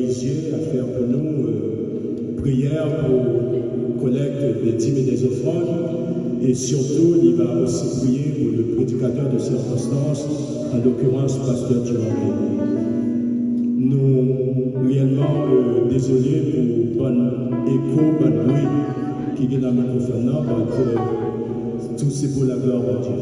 Rizier à faire pour nous prière pour collecte des dîmes et des offrandes. Et surtout, il va aussi prier pour le prédicateur de circonstance, en l'occurrence Pasteur Thierry. Nous réellement désolés pour bon écho, bon bruit qui est dans le microphone, tout c'est pour la gloire de Dieu.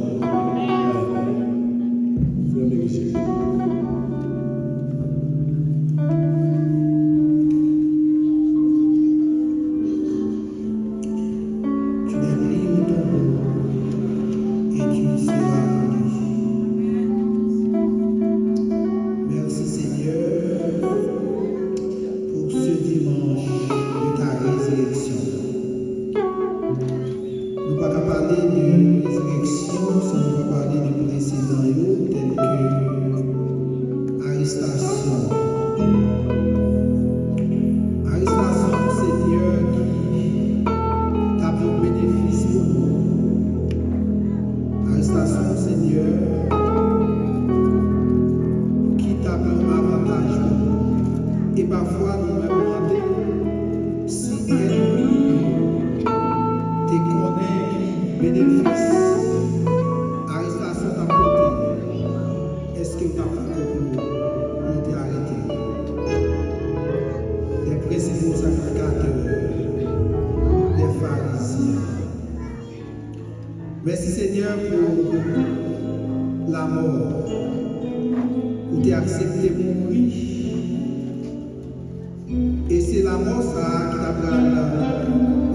Merci Seigneur pour la mort, où tu as accepté de mourir. Et c'est la mort ça qui t'a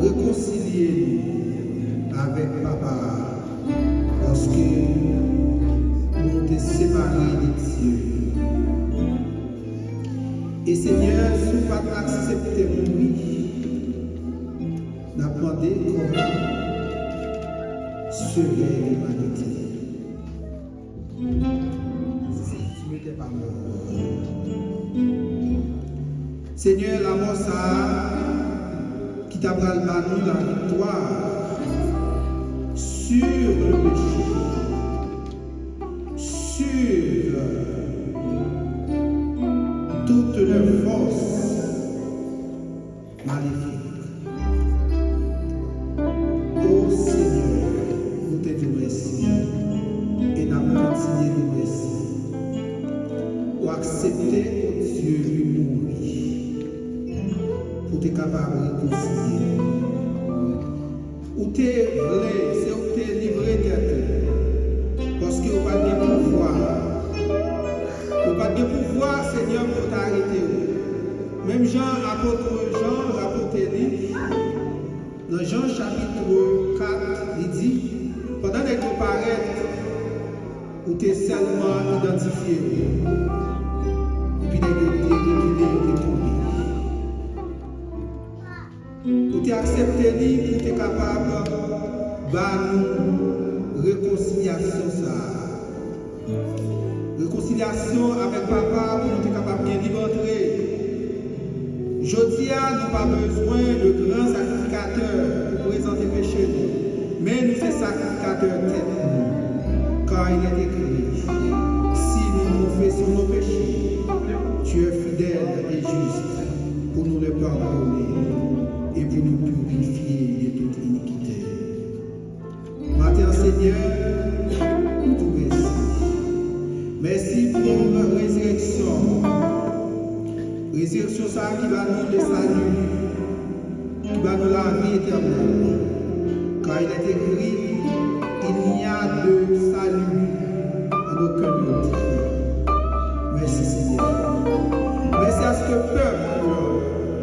réconcilié avec Papa, parce que nous t'es séparés de Dieu. Et Seigneur, si tu n'as pas accepté de mourir, n'a demandé comment sauver l'humanité. Si tu n'étais pas mort. Seigneur, la mort ça qui t'a donné la victoire sur le péché, sur toutes les forces maléfiques. Oh Seigneur, nous te disons merci et nous continuons de merci. Ou accepter, oh Dieu, de mourir pour être capable de réconcilier. Ou te voulez, c'est où te livré tête. Parce que vous n'avez pas de pouvoir. Vous n'avez pas de pouvoir, Seigneur, pour t'arrêter. Même Jean, apôtre Jean, rapporté dans Jean chapitre 4, il dit, pendant que vous paraître, vous êtes seulement identifié. Et puis vous êtes retourné. Vous êtes accepté pour être capable de réconciliation. Réconciliation avec Papa pour nous être capable de vivre entrer. Aujourd'hui, nous n'avons pas besoin de grands sacrificateurs pour présenter péché, mais nous sommes sacrificateurs tête. Car il est écrit, si nous confessons nos péchés, tu es fidèle et juste pour nous les pardonner et pour nous purifier de toute iniquité. Matin, Seigneur, nous te remercions. Merci pour la résurrection. Résurrection ça qui va nous le salut, qui va nous la vie éternelle. Car il est écrit, il n'y a de salut en aucun autre. Merci Seigneur. Merci à ce que peuple,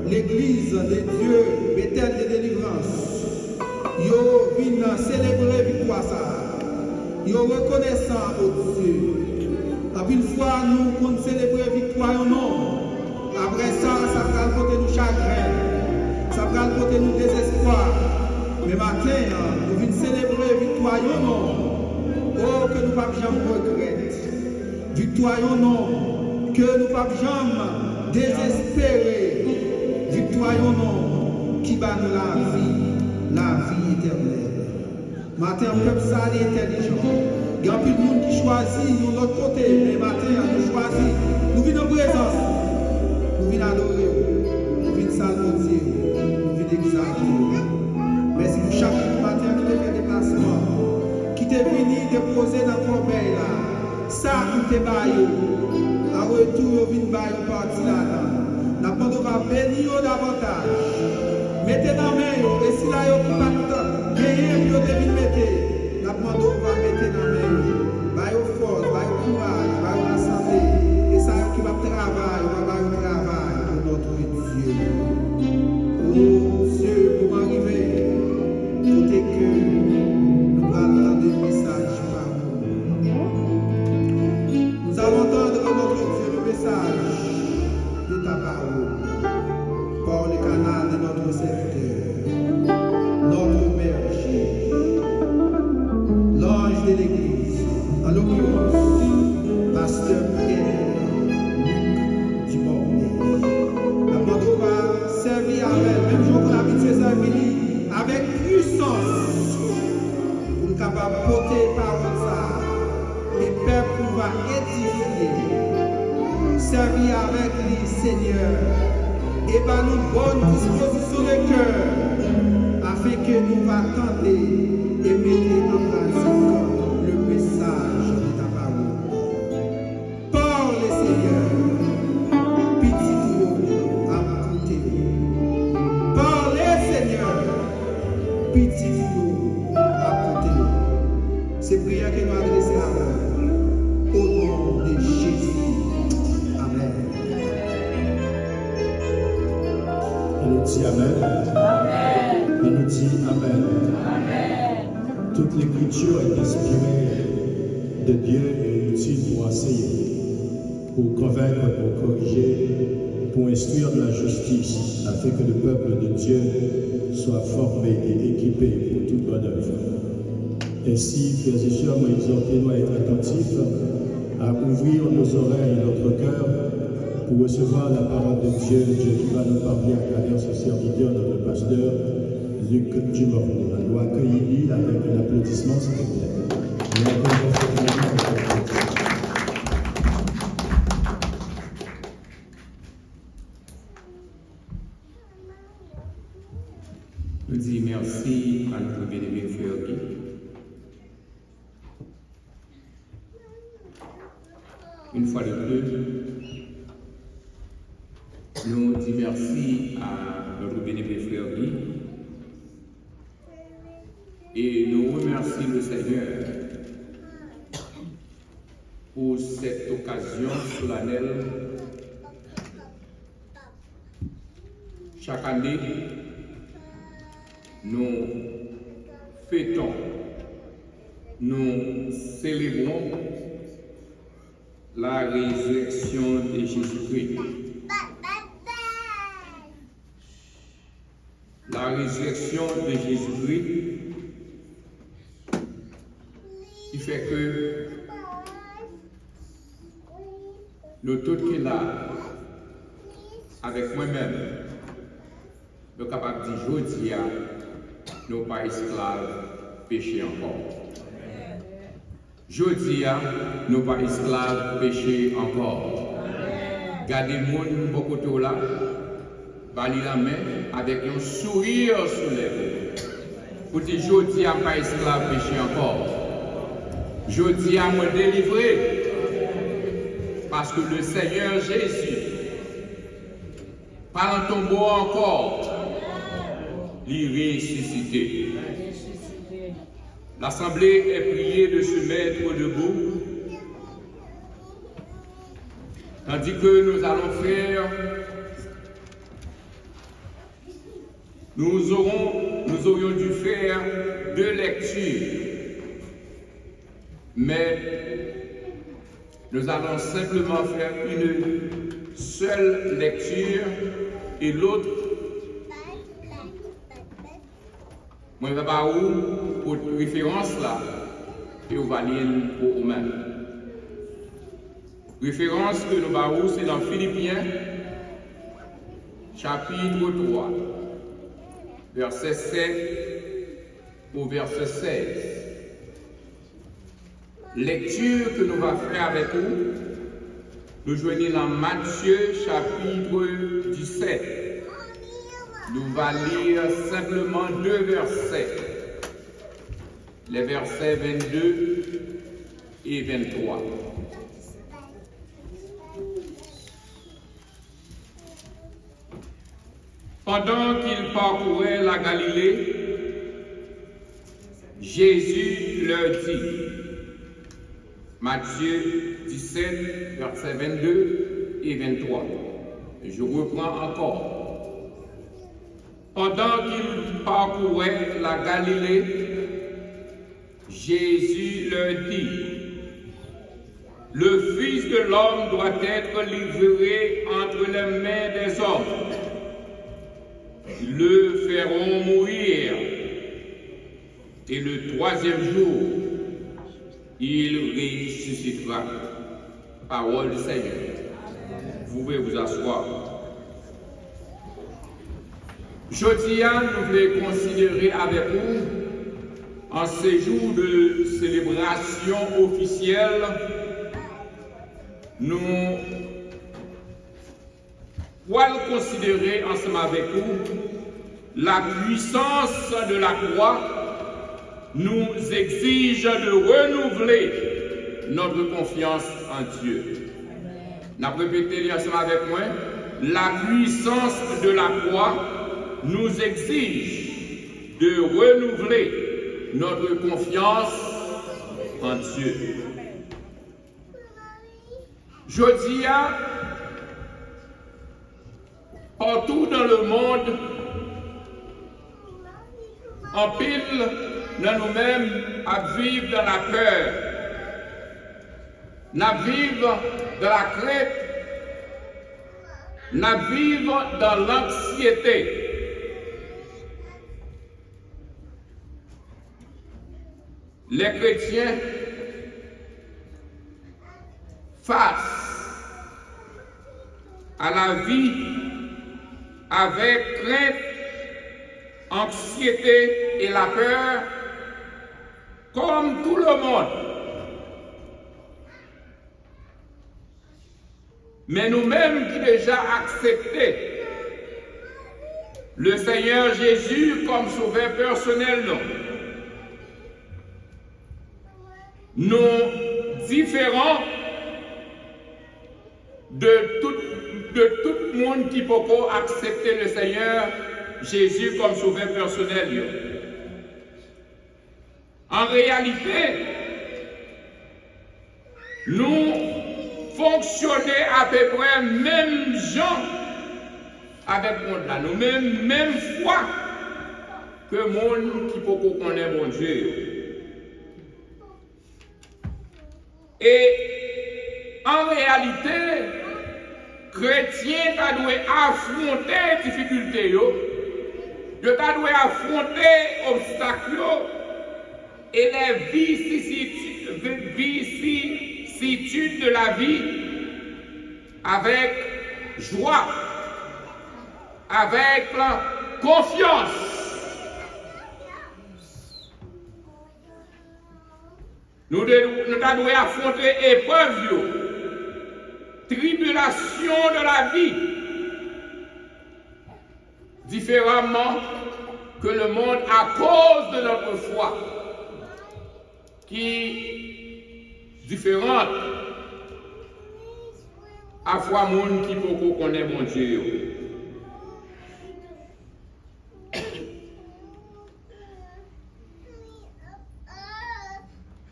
l'Église de Dieu, Bethel de délivrance, yo vient célébrer victoire ça. Yo reconnaissant au Dieu. La une fois nous comptons célébrer victoire au nom. Après ça, ça va le côté nous chagrin, ça va le côté nous désespoir. Mais matin, nous venons célébrer victoire au nom. Oh, que nous ne pas jamais regretter. Victoire au nom. Que nous ne pas jamais désespérer. Victoire au nom. Qui va nous la vie éternelle. Matin, le peuple ça est intelligent. Il y a plus de monde qui choisit de l'autre côté. Mais matin, nous choisissons. Nous venons en présence. Nous venons adorer déposer dans le corbeille là, ça qui te baille, à retour, vous venez bailler parti là. La demande va bénir davantage. Mettez dans la main, et si là, vous ne pouvez pas gagner, vous devez mettre. La demande va mettre dans la main. Baille force, baille courage, baille la santé. Et ça qui va travailler, va bailler travail pour notre Dieu. Oh Dieu, pour arriver, côté que nous allons entendre des messages par vous. Nous allons entendre notre Dieu le message de ta parole par le canal de notre serviteur, notre berger, l'ange de l'église, en l'occurrence, pasteur Pierre Luc Dumornay. La mando va servir avec, même jour qu'on a habitué servir, avec puissance, pour nous capable de porter parole ça, et peuple va édifier. Servir avec lui, Seigneur, et par nous bonne disposition de cœur, afin que nous va tenter et mettre en pratique le message de ta parole. Parle, Seigneur, petit à côté. Parle, Seigneur, petit à côté. C'est prière que nous adressons à vous, au nom de Jésus. On nous dit Amen. Amen. On nous dit Amen. Amen. Toute l'écriture est inspirée de Dieu et utile pour enseigner, pour convaincre, pour corriger, pour instruire de la justice, afin que le peuple de Dieu soit formé et équipé pour toute bonne œuvre. Ainsi, frères et sœurs, exhortez-nous à être attentifs, à ouvrir nos oreilles et notre cœur pour recevoir la parole de Dieu, Dieu qui va nous parler à travers ce serviteur, notre pasteur, Luc Dumornay. Nous accueillons avec un applaudissement, s'il vous plaît. Nous disons merci à notre bien-aimé frère Guy. Une fois de plus, nous disons merci à notre bénévole frère Guy et nous remercions le Seigneur pour cette occasion solennelle. Chaque année, nous fêtons, nous célébrons la résurrection de Jésus-Christ. La résurrection de Jésus-Christ qui fait que nous tous là, avec moi-même, nous sommes capables de dire aujourd'hui, nous ne sommes pas esclaves péché encore. Aujourd'hui, nous ne sommes pas esclaves péché encore. Gardez-moi beaucoup de là. Bali la main avec un sourire sur les lèvres. Pour dire, je dis à pas esclave péché encore. Je dis à me délivrer. Parce que le Seigneur Jésus, par un tombeau encore, il ressuscité. L'Assemblée est priée de se mettre debout. Tandis que nous allons faire nous aurions dû faire 2 lectures, mais nous allons simplement faire une seule lecture et l'autre, moi je vais pas où pour référence là et on va lire pour vous-même. Référence que nous avons, c'est dans Philippiens, chapitre 3. Verset 7 au verset 16. Lecture que nous allons faire avec vous. Nous joignons dans Matthieu chapitre 17. Nous allons lire simplement 2 versets. Les versets 22 et 23. Pendant qu'il parcourait la Galilée, Jésus leur dit, Matthieu 17, versets 22 et 23. Je reprends encore. Pendant qu'il parcourait la Galilée, Jésus leur dit, le Fils de l'homme doit être livré entre les mains des hommes. Ils le feront mourir. Et le troisième jour, il ressuscitera. Parole du Seigneur. Vous pouvez vous asseoir. Aujourd'hui, nous voulons considérer avec vous, en ces jours de célébration officielle, nous allons considérer ensemble avec vous la puissance de la croix nous exige de renouveler notre confiance en Dieu. N'a répété ensemble avec moi, la puissance de la croix nous exige de renouveler notre confiance en Dieu. Aujourd'hui, partout dans le monde, en pile, dans nous-mêmes, à vivre dans la peur, à vivre dans la crainte, à vivre dans l'anxiété. Les chrétiens, face à la vie avec crainte, anxiété et la peur, comme tout le monde. Mais nous-mêmes qui déjà accepté le Seigneur Jésus comme sauveur personnel, nous différents de tout le monde qui peut accepter le Seigneur Jésus comme sauveur personnel. En réalité, nous fonctionnons à peu près même gens avec le monde là, nous même foi que le monde qui peut connaître bon Dieu. Et en réalité, chrétien doit affronter les difficultés, je dois affronter les obstacles et les vicissitudes de la vie avec joie, avec confiance. Nous devons affronter épreuves, tribulations de la vie, différemment que le monde à cause de notre foi, qui est différente à la foi monde qui peut connaître mon Dieu.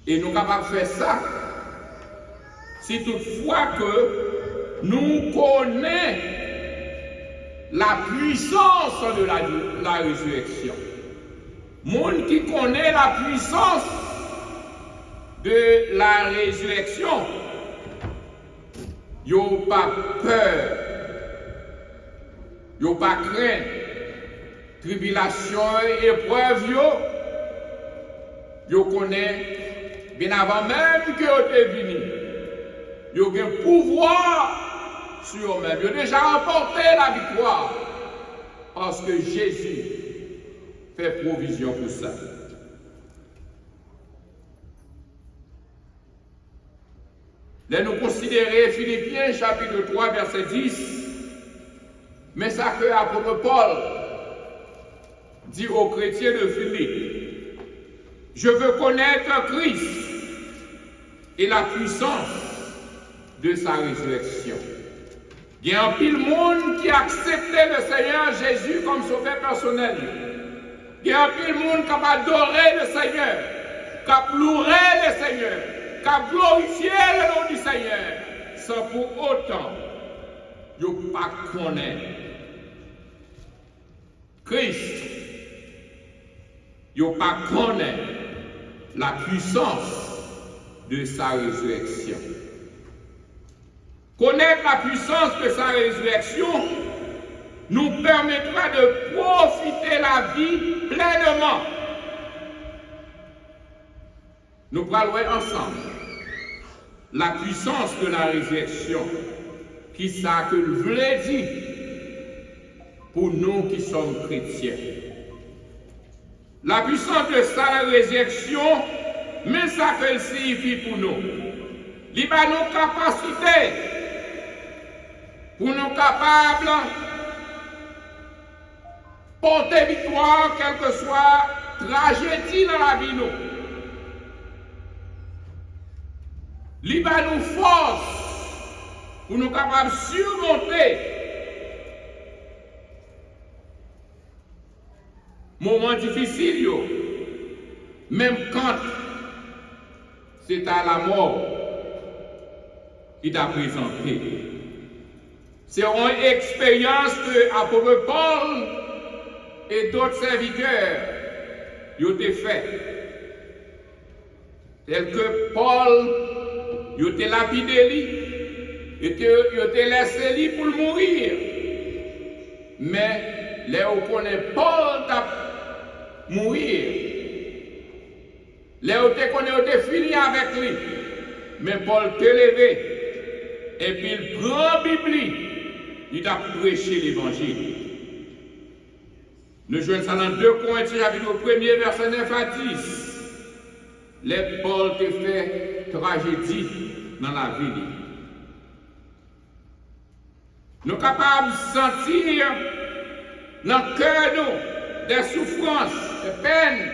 Et nous sommes capables de faire ça si toutefois que nous connaissons la puissance de la résurrection. Monde qui connaît la puissance de la résurrection, il n'a pas peur, il n'a pas crainte, tribulation et épreuve, il connaît bien avant même que vous êtes venu. Ils ont un pouvoir sur eux-mêmes. Ils ont déjà remporté la victoire. Parce que Jésus fait provision pour ça. Là, nous considérons Philippiens chapitre 3, verset 10. Mais ça que l'apôtre Paul dit aux chrétiens de Philippe, je veux connaître Christ et la puissance de sa résurrection. Il y a un pile monde qui a accepté le Seigneur Jésus comme sauveur personnel. Il y a un pile monde qui a adoré le Seigneur, qui a pleuré le Seigneur, qui a glorifié le nom du Seigneur, sans pour autant ne pas connaître Christ. Ne pas connaître la puissance de sa résurrection. Connaître la puissance de sa résurrection nous permettra de profiter la vie pleinement. Nous allons voir ensemble la puissance de la résurrection, qui ça que le voulait dire pour nous qui sommes chrétiens. La puissance de sa résurrection, mais ça qu'elle signifie pour nous. Il y a nos capacités pour nous capables porter victoire, quelle que soit tragédie dans la vie. Il y a nos forces pour nous capables de surmonter moments difficiles, même quand c'est à la mort qui t'a présenté. C'est une expérience que l'apôtre Paul et d'autres serviteurs ont fait. Tel que Paul, il a été lapidé, il a été laissé pour mourir. Mais là où connaît Paul t'a mourir, là où connaît fini avec lui. Mais Paul t'a levé et puis il prend la Bible, il a prêché l'évangile. Nous jouons ça dans 2 Corinthiens, chapitre 1er, verset 9 à 10. Les Paul te fait tragédie dans la vie. Nous sommes capables de sentir dans le cœur nous des souffrances, des peines,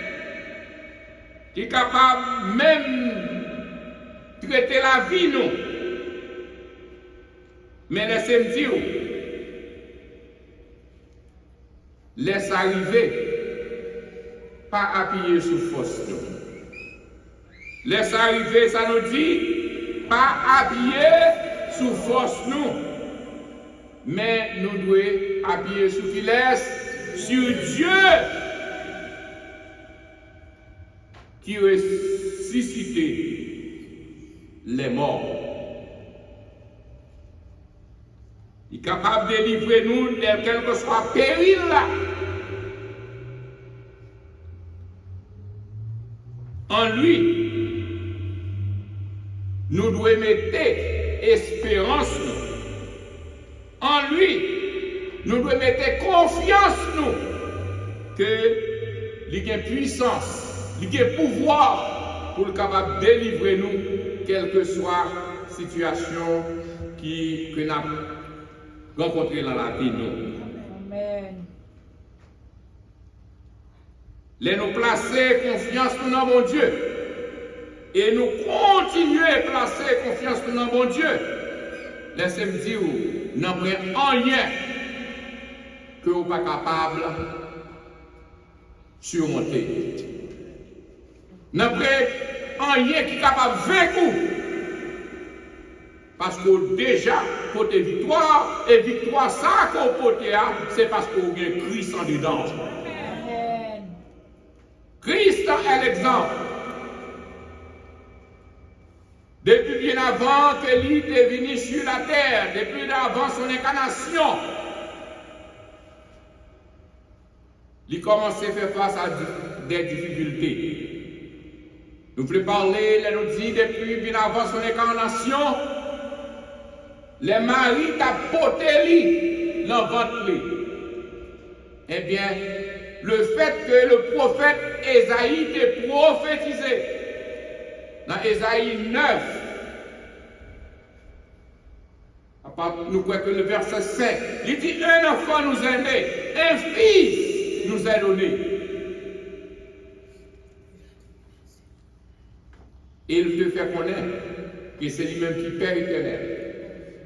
qui est capable même de traiter la vie nous. Mais laissez-moi dire, laisse arriver, pas appuyer sur force nous. Laisse arriver, ça nous dit, pas appuyer sur force nous. Mais nous devons appuyer sur qui laisse, sur Dieu qui ressuscite les morts. Il est capable de délivrer nous de quel que soit péril là. En lui, nous devons mettre espérance. En lui, nous devons mettre confiance que il y a puissance, il y a pouvoir pour le capable de délivrer nous, quelle que soit la situation que nous avons rencontrée dans la vie. Amen. Les nous placer confiance dans mon Dieu et nous continuer à placer confiance dans mon Dieu. Laissez-moi dire, nous n'avons rien que vous n'êtes pas capable de surmonter. Nous n'avons rien qui est capable de vaincre. Parce que déjà, pour tes victoires, et victoire ça qu'on peut c'est parce qu'on a Christ en dedans. Christ est l'exemple. Depuis bien avant que lui est venu sur la terre, depuis avant son incarnation, il commence à faire face à des difficultés. Nous voulons parler, il nous dit, depuis bien avant son incarnation, les maris t'ont porté lui dans le ventre. Eh bien, le fait que le prophète Ésaïe t'ait prophétisé dans Ésaïe 9, nous croyons que le verset 5, il dit un enfant nous est né, un fils nous est donné. Et il te fait connaître que c'est lui-même qui Père éternel.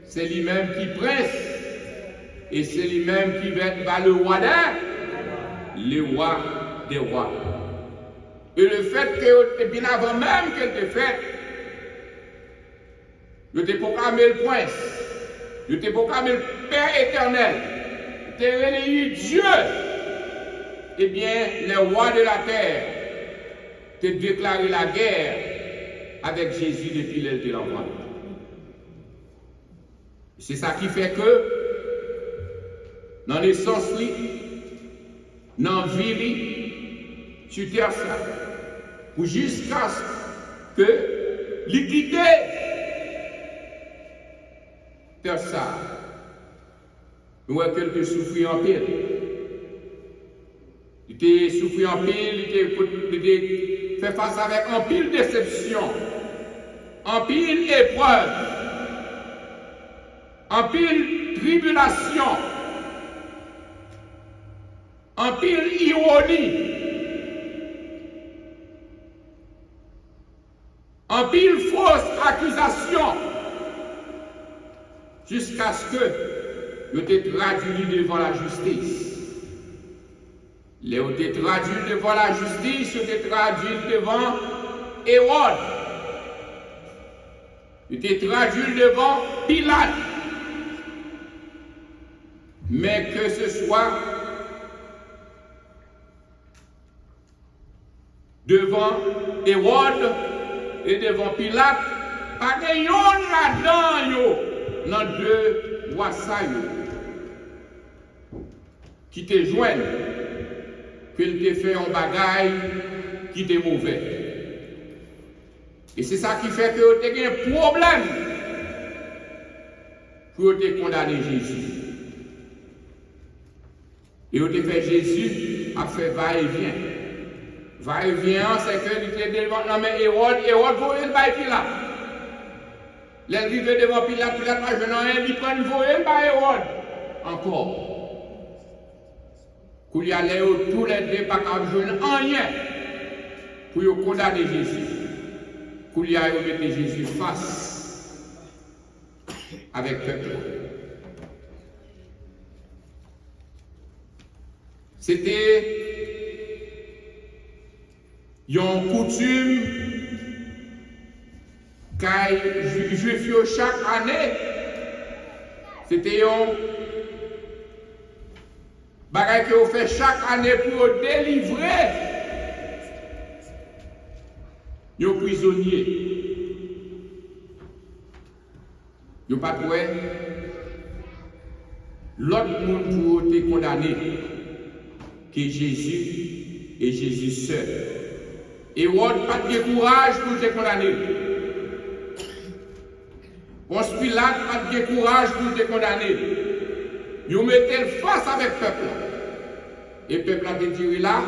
C'est lui-même qui prince. Et c'est lui-même qui va être le roi le roi des rois. Et le fait que bien avant même qu'elle te fait, je t'ai proclamé le prince, je t'ai proclamé le Père éternel, je t'ai réuni Dieu, eh bien, les rois de la terre t'ont déclaré la guerre avec Jésus depuis l'aile de l'enfant. C'est ça qui fait que, dans les sens, dans la vie, tu terre ça, pour jusqu'à ce que l'équité terre ça, nous avons que tu souffres en pile. Tu as souffert en pile, tu as fait face avec en pile déception, en pile épreuve, en pile tribulation, en pile ironie, en pile fausse accusation, jusqu'à ce que je te traduis devant la justice. Léo te traduit devant la justice, je te traduit devant Hérode. Je te traduit devant Pilate. Mais que ce soit devant Hérode et devant Pilate, pas de yon là-dedans, dans deux rois qui te joignent, qu'il te fait un bagaille qui te mauvais. Et c'est ça qui fait que tu as un problème pour te condamner Jésus. Et tu fait Jésus a fait va-et-vient. Va-et-vient, c'est que tu étais devant Hérode, voyait le bail Pilate. L'arrivée devant Pilate, Pilate n'a jamais rien, il prend voyer le Hérode. Encore. Qu'il y allait tous les deux, pas qu'à jouer rien pour condamner Jésus. Qu'il y a mettre Jésus face avec le peuple. C'était une coutume qu'les Juifs chaque année, c'était un bagage qu'on fait chaque année pour délivrer les prisonniers. Ils n'ont pas trouvé l'autre monde pour être condamné que Jésus et Jésus seul. Hérode n'a pas de courage pour te condamner. Ponce Pilate n'a pas de courage pour te condamner. Ils mettent face avec le peuple. Et le peuple a dit là,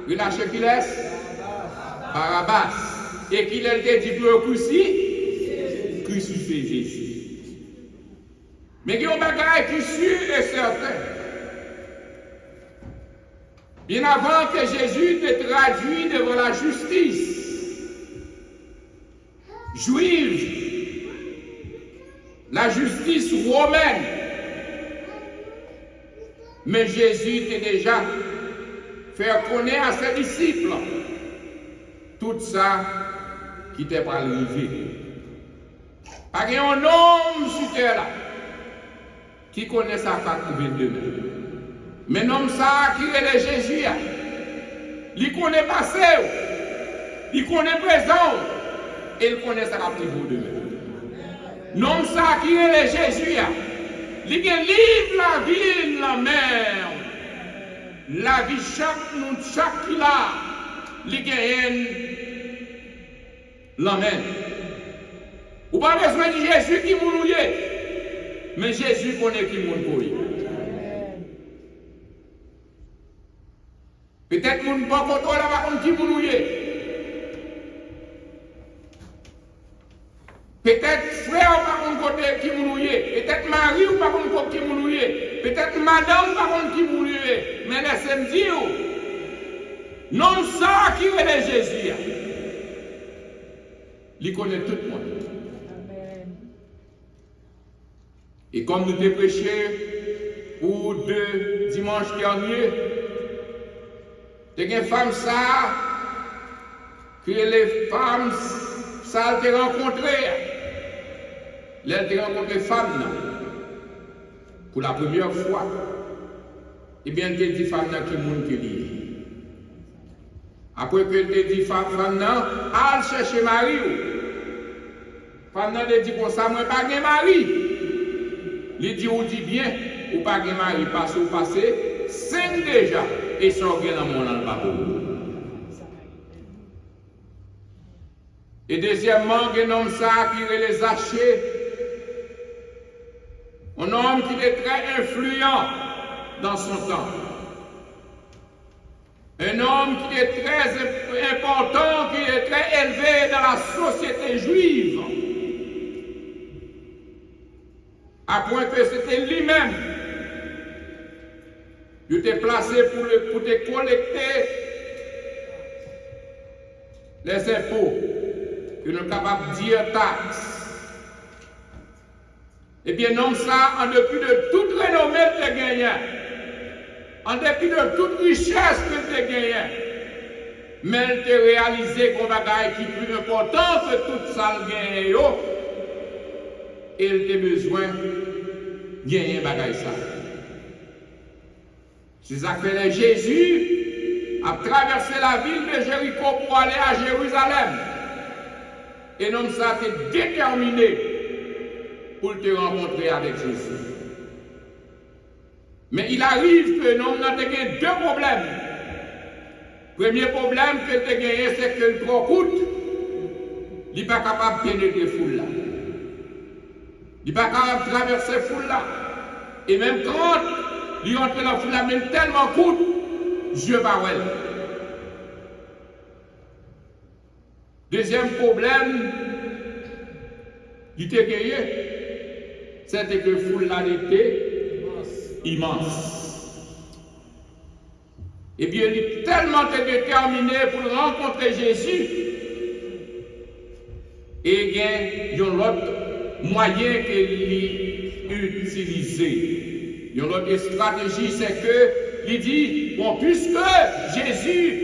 relâchez qui laisse Barabbas. Et qu'il a dit pour crucifier Jésus. Mais il y a un bagage qui est sûr et certain. Bien avant que Jésus te traduit devant la justice juive, la justice romaine, mais Jésus t'a déjà fait connaître à ses disciples tout ça qui t'est pas arrivé. Pas un homme sur terre là qui connaît ça pas trouver demain. Mais l'homme ça qui est Jésus, il connaît passé, il connaît présent, et il connaît ça qui pour demain. L'homme ça qui est Jésus, il livre la vie, la mer, la vie chaque qui là, il gagne l'amen. Ou pas besoin de Jésus qui mouille, mais Jésus connaît qui mouille. Peut-être que mon bon côté là va qui mouille. Peut-être frère par mon côté qui mouille. Peut-être mari ou par mon côté qui mouille. Peut-être madame par contre qui mouille. Mais laissez-moi dire, non ça qui est Jésus. Il connaît tout le monde. Et comme nous avons prêché pour 2 dimanches derniers, il y a une femme ça, que les femmes ça ont rencontré. Elle a rencontré femme pour la première fois. Eh bien, elle a dit femme qui est monde qui est. Après qu'elle a dit femme elle chercher mari. Femme a dit pour ça, moi pas de mari. Il dit ou dit bien, ou pas de mari parce que vous passez 5 déjà et sortez dans mon album. Et deuxièmement, il y a un homme ça qui les achète. Un homme qui est très influent dans son temps. Un homme qui est très important, qui est très élevé dans la société juive. À point que c'était lui-même. Il était placé pour te collecter les impôts. Que nous sommes capables de dire taxes. Eh bien, non, ça, en dépit de toute renommée de gagné, en dépit de toute richesse que tu gagné, mais tu as réalisé qu'on va gagner qui est plus important que toute ça gagné, et il a besoin de gagner bagaille ça. C'est ça que fait Jésus a traversé la ville de Jéricho pour aller à Jérusalem. Et non, ça t'est déterminé pour te rencontrer avec Jésus. Mais il arrive que nous avons 2 problèmes. Premier problème que tu as gagné, c'est que le trop coûte. Il n'est pas capable de pénétrer la foule là. Il n'est pas capable de traverser la foule là. Et même quand il entre dans la foule là, même tellement coûte, Dieu va voir. Deuxième problème, il était gagné, c'était que la foule là était immense. Et bien, il est tellement déterminé pour rencontrer Jésus. Et il y a un autre moyen qu'il a utilisé. Il y a une autre stratégie, c'est qu'il dit, bon, puisque Jésus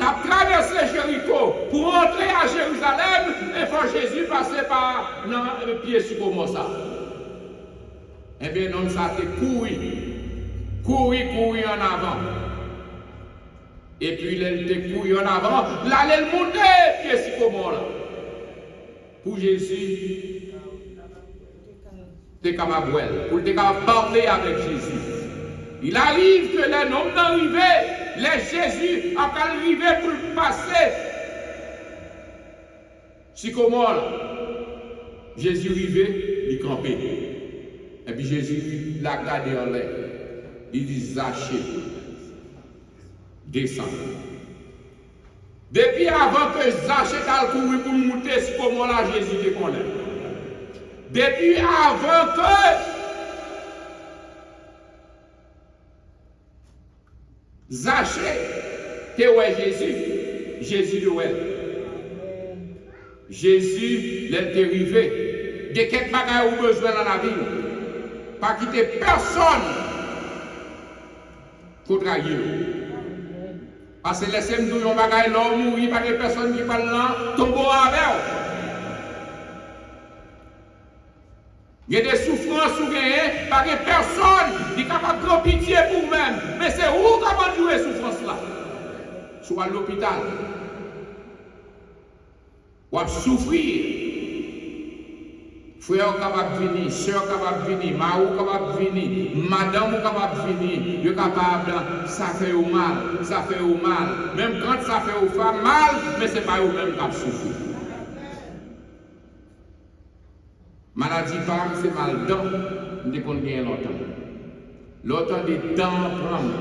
a traversé Jéricho pour entrer à Jérusalem, il faut Jésus passer par le pied sur comment ça. Eh bien, non, ça a couru en avant. Et puis, il était couru en avant, là, il est monté pied sur comment là. Pour Jésus, t'es capable pour t'es capable parler avec Jésus. Il arrive que les hommes n'arrivent, les Jésus a arrivé pour le passer. Si comment là, Jésus arrivé, il campait. Et puis Jésus l'a gardé en l'air. Il dit Zachée, descend. Depuis avant que Zachée a couru pour monter, si comment là, Jésus te connaît. Depuis avant que Zachée, tu es Jésus, Jésus le ouais. Jésus l'est arrivé. De quelques bagages ou besoin dans la vie. Pas quitter personne pour trahir. Parce que laissez-moi dire un bagage l'homme mourir, pas de personne qui parle là, tombe avec. Il y a des souffrances ou gagner, pas de personne qui est capable de prendre pitié pour vous-même. Mais c'est où capable de jouer ces souffrances-là? Soit à l'hôpital. Ou à souffrir. Frère capable de venir, soeur capable de venir, mari capable de venir, madame capable de venir, vous capable, ça fait au mal, ça fait au mal. Même quand ça fait aux femmes mal, mais ce n'est pas eux-mêmes qui souffrent. Maladie femme, c'est mal dents, nous devons gagner longtemps. Longtemps des dents prendre.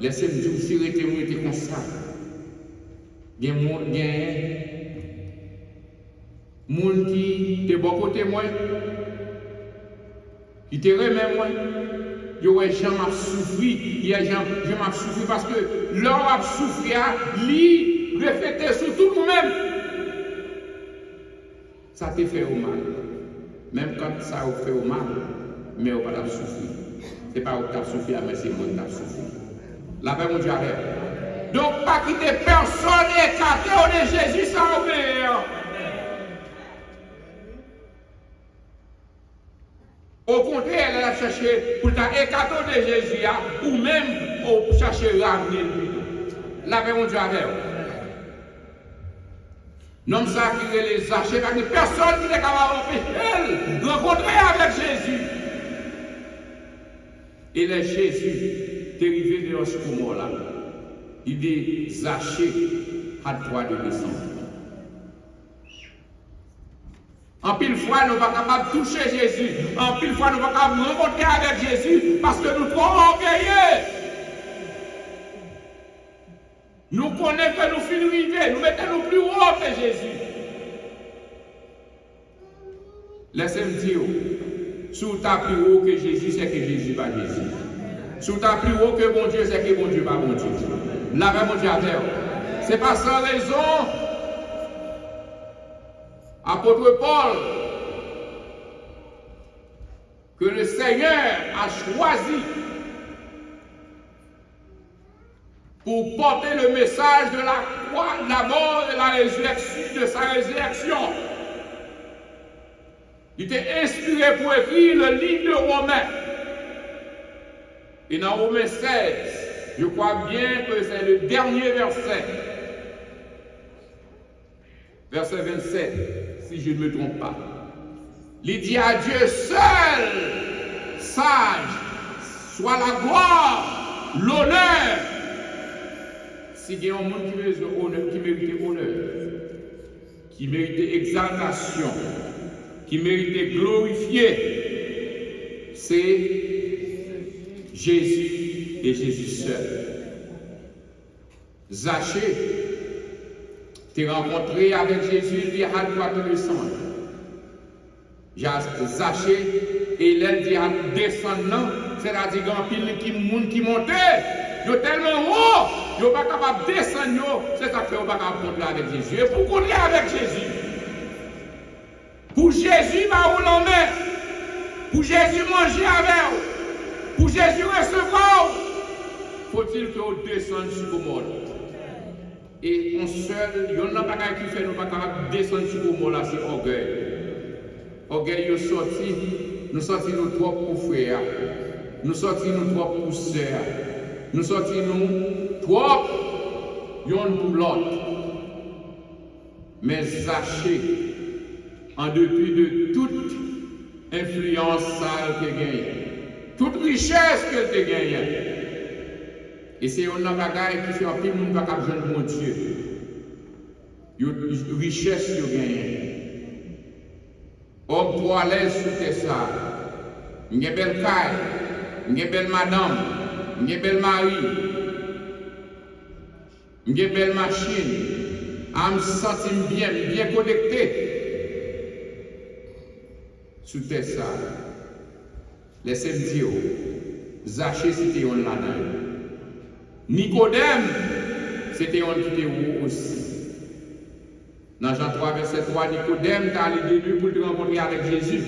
Laissez-moi dire, si vous êtes comme ça, il y a des gens qui te bon côté moi, qui te remet moi, il y a des gens qui souffrent, il y a des gens qui souffrent parce que l'homme a souffert, lui, reflété sur tout le monde. Ça te fait au mal. Même quand ça vous fait au mal, mais vous ne pas souffrir. Ce n'est pas vous qui avez souffert, mais c'est moi qui ai souffert. La paix, mon Dieu, avec. Donc, pas quitter personne écarté de Jésus sans obéir. Au contraire, elle a cherché pour écarter de Jésus, ou même pour chercher à ramener lui. La paix, mon Dieu, avec. Non, ça qui est les achets, parce que personne qui est capable d'empêcher de rencontrer avec Jésus. Et les Jésus, dérivé de ce moment-là, il dit Zachée à toi de descendre. En pile fois, nous ne sommes pas capables de toucher Jésus. En pile fois, nous ne sommes pas capables de rencontrer avec Jésus parce que nous sommes trop orgueilleux. Nous connaissons que nous finissons arriver, nous mettons plus haut que Jésus. Laissez-moi dire, si tu as plus haut que Jésus, c'est que Jésus pas Jésus. Si tu as plus haut que bon Dieu, c'est que bon Dieu pas bon Dieu. La vraie mon Dieu à terre. Ce n'est pas sans raison. Apôtre Paul, que le Seigneur a choisi pour porter le message de la croix, la mort et la résurrection, de sa résurrection. Il était inspiré pour écrire le livre de Romains. Et dans Romains 16, je crois bien que c'est le dernier verset. Verset 27, si je ne me trompe pas. Il dit à Dieu seul, sage, soit la gloire, l'honneur. Si il y a un monde qui mérite honneur, qui mérite exaltation, qui mérite glorifier, c'est Jésus et Jésus seul. Zachée, tu es rencontré avec Jésus, il dit à toi de descendre. Zachée, Hélène dit à descendre, c'est-à-dire qu'il y a un pile qui monte. Ils sont tellement haut, ils ne sont pas capables de descendre, c'est ça que ils ne sont pas capables de contrer avec Jésus. Et pour contrer avec Jésus, pour Jésus, vous l'emmener, pour Jésus manger avec vous, pour Jésus recevoir, faut-il que vous descendiez sur le monde. Et on seul, il y en a pas qui fait, nous ne sommes pas capables de descendre sur le monde, c'est orgueil. Orgueil, nous sortis nos trois pour frères, nous sortis nos trois pour sœurs. Nous sortis nous trop, y'en pour l'autre. Mais Zachée, en dépit de toute influence sale qu'elle gagne, toute richesse qu'elle gagne, et c'est un bagage qui fait un peu de monde pas capable de mon Dieu. Une richesse qu'elle gagne. Homme trop à l'aise sous tes salles. Une belle caille, une belle madame. Une belle mari, une belle machine, je me sens bien connecté. Sous tes salles, laissez-moi dire, Zachée c'était un là-dedans. Nicodème, c'était un qui était où aussi. Dans Jean 3, verset 3, Nicodème t'a allé de lui pour te rencontrer avec Jésus.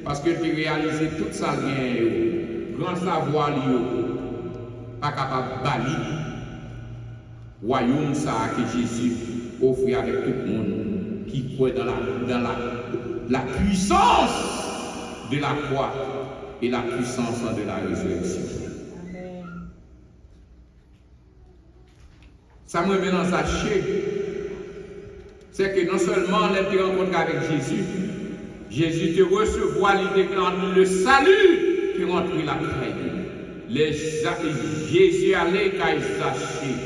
Parce que tu réalisé tout ça bien, grand savoir lié. Pas capable de balayer royaume ça que Jésus offre avec tout le monde qui croit dans la puissance de la croix et la puissance de la résurrection. Amen. Ça me met dans Zachée, c'est que non seulement on te rencontre avec Jésus, Jésus te recevoir le salut qui rentre la paix. Jésus allait à Zachée.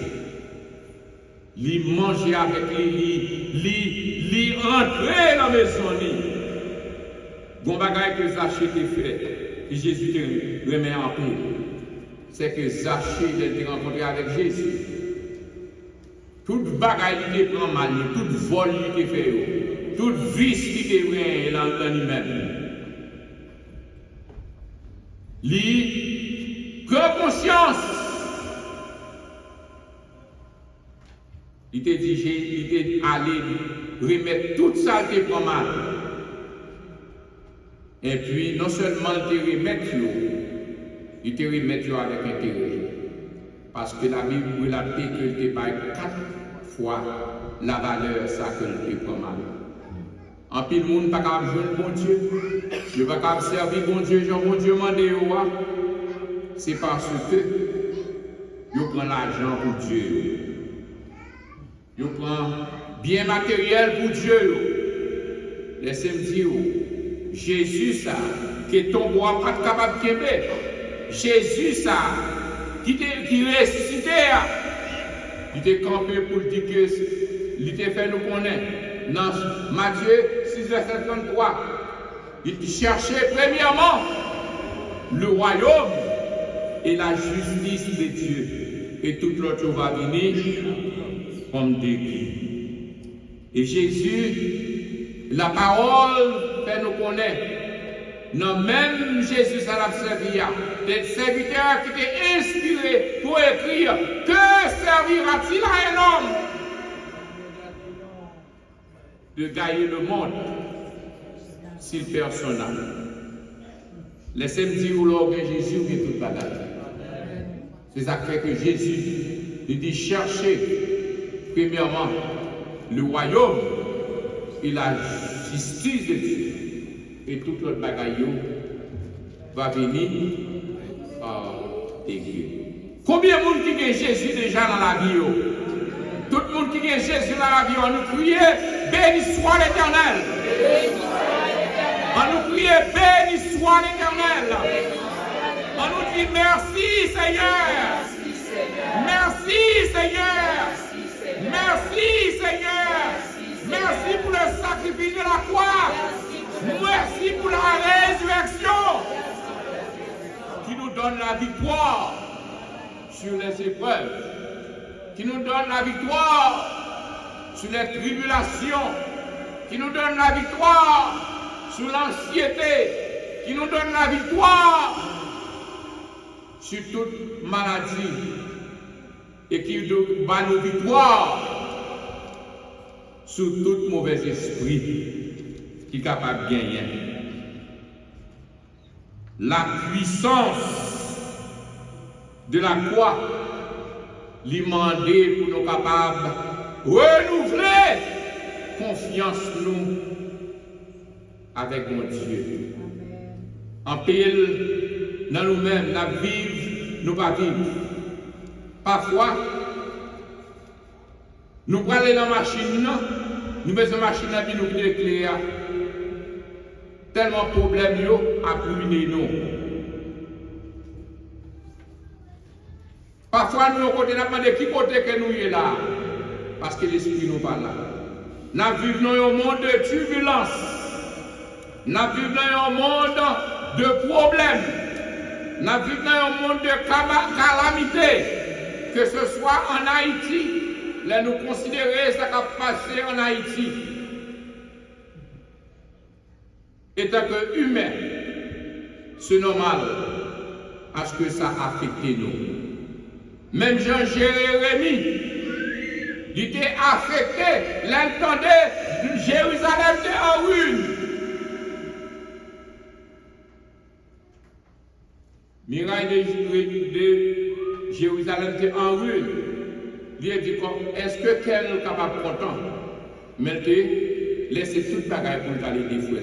Il mangeait avec lui, il entrait dans la maison. Bon bagage que Zachée t'a fait, et Jésus te remet en paix. C'est que Zachée était rencontré avec Jésus. Toute bagaille qui te prend mal, toute vol qui te fait, toute vice qui te prend dans lui-même. Prends conscience. Il te dit, allé remettre tout ça qui prend mal. Et puis, non seulement il te remettre, il te remettre avec intérêt. Parce que la Bible relate que tu payes 4 fois la valeur ça que tu prends mal. En pile, le monde n'est pas capable de jouer bon Dieu. Il n'est pas capable de servir bon Dieu, Jean bon Dieu m'a dit, c'est parce que il prend l'argent pour Dieu. Il prend bien matériel pour Dieu. Laissez-moi dire, Jésus, ça, qui ton bois pas capable de quitter. Jésus, ça, qui ressuscité, il était campé pour dire que il était fait nous connaître. Dans Matthieu 6, verset 33, il cherchait premièrement le royaume et la justice de Dieu. Et tout l'autre va venir comme début. Et Jésus, la parole fait nous connaître. Non, même Jésus, ça l'a servi. Des serviteurs qui étaient inspirés pour écrire que servira-t-il à un homme de gagner le monde s'il perd son âme. Laissez-moi dire où Jésus vient toute bagaille. C'est ça qui fait que Jésus il dit chercher premièrement le royaume et la justice de Dieu. Et toute l'autre bagaille va venir Dieu. Combien de monde qui a Jésus déjà dans la vie? Tout le monde qui a Jésus dans la vie, on nous crie béni soit l'Éternel. On nous crie béni soit l'Éternel. On nous dit merci Seigneur. Merci Seigneur. Merci Seigneur. Merci pour le sacrifice de la croix. Merci pour la résurrection qui nous donne la victoire sur les épreuves, qui nous donne la victoire sur les tribulations, qui nous donne la victoire sur l'anxiété, qui nous donne la victoire sur toute maladie et qui nous donne la victoire sur tout mauvais esprit qui est capable de gagner. La puissance de la croix lui demander pour nous capables de renouveler confiance nous avec mon Dieu. En pile, dans nous-mêmes, nous vivons, nous pas vivre. Parfois, nous prenons dans la machine, nous mettons la machine et nous éclairons. Tellement de problèmes à ruiner nous. Parfois, nous avons demandé qui côté que nous sommes là. Parce que l'esprit nous pas là. Nous vivons dans un monde de turbulence. Nous vivons dans un monde de problèmes. Nous vivons dans un monde de calamité. Que ce soit en Haïti, là nous considérons ce qui a passé en Haïti. Étant que humain, c'est normal à ce que ça affecte nous. Même Jean-Jérémie, il était affecté, l'entendait, Jérusalem était en ruine. Miraille de Jérusalem était en ruine. Il a dit, est-ce que quelqu'un est capable de content? Mais laissez toute bagaille pour aller défouler.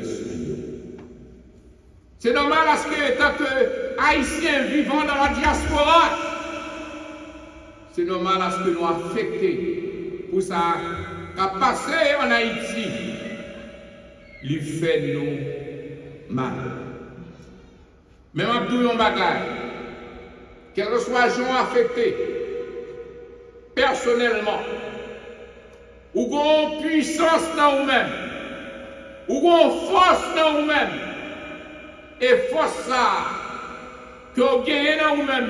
C'est normal parce que tant que Haïtiens vivant dans la diaspora, c'est normal parce que nous affectés pour ça qu'a passé en Haïti, lui fait nous mal. Même Abdou yon bagaille, quel que soit gens affectés, personnellement, ou qu'on puissance dans vous-même, ou qu'on force dans vous-même, et force ça, que vous gagnez dans vous-même,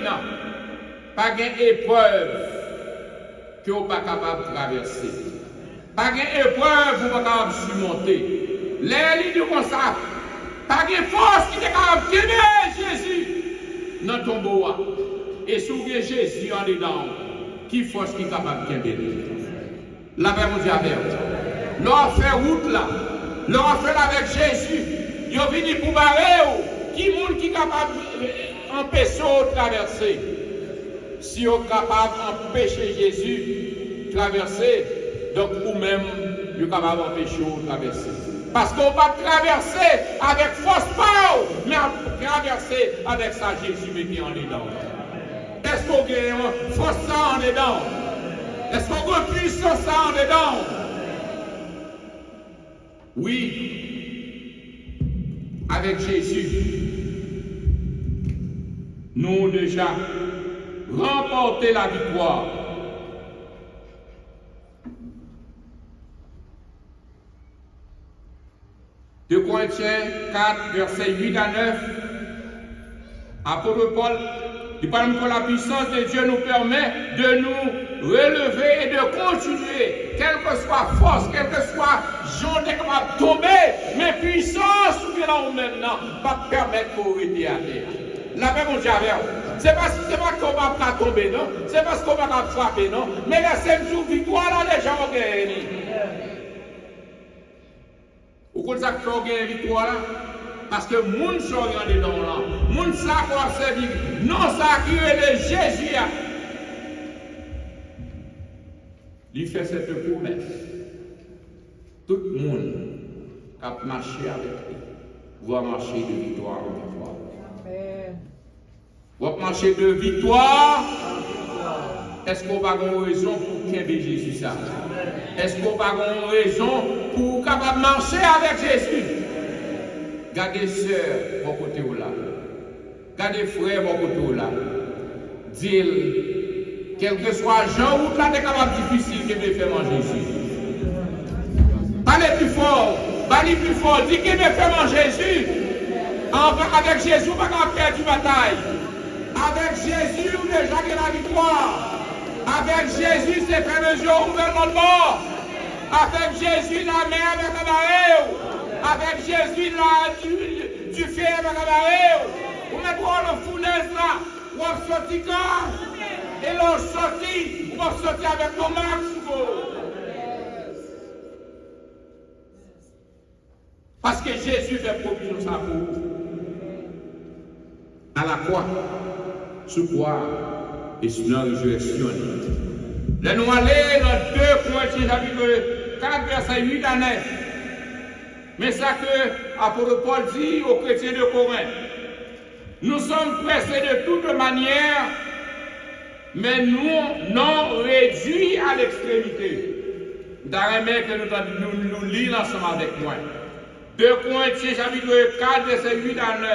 pas d'épreuve que vous n'êtes pas capable de traverser. Pas d'épreuve que vous n'êtes pas capable de surmonter. Les lignes comme ça, pas de force qui est capable de gagner Jésus dans ton bois. Et si vous avez Jésus en dedans, qui force qui est capable de gagner? La paix vous dit avec vous. Leur fait route là. Leur fait avec Jésus. Ils ont venu pour barrer. Qui monde qui est capable d'empêcher de traverser? Si on est capable d'empêcher Jésus de traverser, donc vous-même, vous êtes capable d'empêcher de traverser. Parce qu'on va traverser avec force power, mais on traverser avec ça Jésus qui est en dedans. Est-ce qu'on a force ça en dedans? Est-ce qu'on a puissance ça en dedans? Oui, avec Jésus, nous avons déjà remporté la victoire. De Corinthiens 4, versets 8 à 9, apôtre Paul, il parle que la puissance de Dieu nous permet de nous relever et de continuer, quelle que soit force, quelle que soit gens capable de tomber, mais puissance ou bien là maintenant, pas permettre pour arrêter à terre. La paix mon Dieu avec vous. C'est pas qu'on va pas tomber, non? C'est parce qu'on va pas frapper, non? Mais laissez-nous victoire là déjà on gagne. Vous connaissez que vous gagnez victoire là? Parce que moun sont regardés dans là. Moun ça quoi servir. Non ça qui est de Jésus. Il fait cette promesse. Tout le monde qui a marché avec lui va marcher de victoire en victoire. Amen. Va marcher de victoire. Est-ce qu'on va avoir raison pour qu'il y ait Jésus ça? Est-ce qu'on va avoir raison pour capable marcher avec Jésus? Gardez sœurs, mon côté ou là. Gardez frères, mon côté ou là. Dis, quel que soit Jean ou là, t'es capable difficile que me fait manger Jésus. Parlez plus fort. Parlez plus fort. Dis qu'il me fait manger Jésus. Avec Jésus, on va pas perdre une bataille. Avec Jésus, on déjà gagné la victoire. Avec Jésus, c'est fait le jour ouvert de mort. Avec Jésus, la mer avec la marée. Avec Jésus, du feu avec la marée. Vous mettez le fournaise là. Vous avez sorti quand? Et l'on sorti. Vous avez sorti avec nos marques. Parce que Jésus fait provision ça pour vous. À la croix, sous quoi et sous la résurrection. Là, nous allons dans 2 Corinthiens chapitre 4, verset 8 à 9. Mais ça que l'apôtre Paul dit aux chrétiens de Corinthe. Nous sommes pressés de toute manière, mais nous non réduits à l'extrémité. D'ailleurs, que nous lisons ensemble avec moi. 2 Corinthiens chapitre 4, verset 8 à 9.